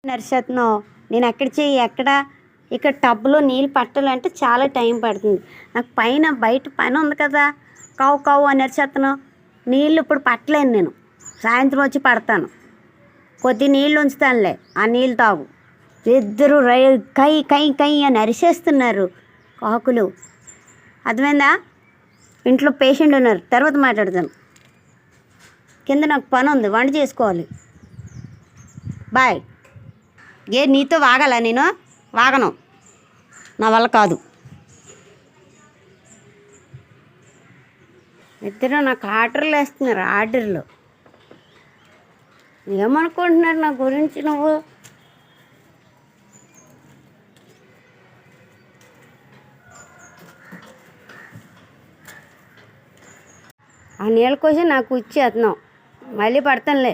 నరిసేస్తున్నావు. నేను ఎక్కడ చెయ్యి ఎక్కడ ఇక్కడ టబ్లో నీళ్ళు పట్టాలంటే చాలా టైం పడుతుంది. నాకు బయట పని ఉంది కదా, కావు కావు అని నరిసేస్తున్నావు. నీళ్ళు ఇప్పుడు పట్టలేను, నేను సాయంత్రం వచ్చి పడతాను. కొద్ది నీళ్ళు ఉంచుతానులే, ఆ నీళ్ళు తాగు. ఇద్దరు కై కై కై అని అరిసేస్తున్నారు కాకులు. అర్థమైందా? ఇంట్లో పేషెంట్ ఉన్నారు, తర్వాత మాట్లాడతాను. కింద నాకు పని ఉంది, వంట చేసుకోవాలి. బాయ్. నీతో వాగాల? నేను వాగను, నా వల్ల కాదు. ఇద్దరు నాకు ఆర్డర్లు వేస్తున్నారు, ఆర్డర్లు. ఏమనుకుంటున్నారు నా గురించి నువ్వు? ఆ నీళ్ళ కోసం నాకు ఇచ్చేస్తున్నావు, మళ్ళీ పడతానులే.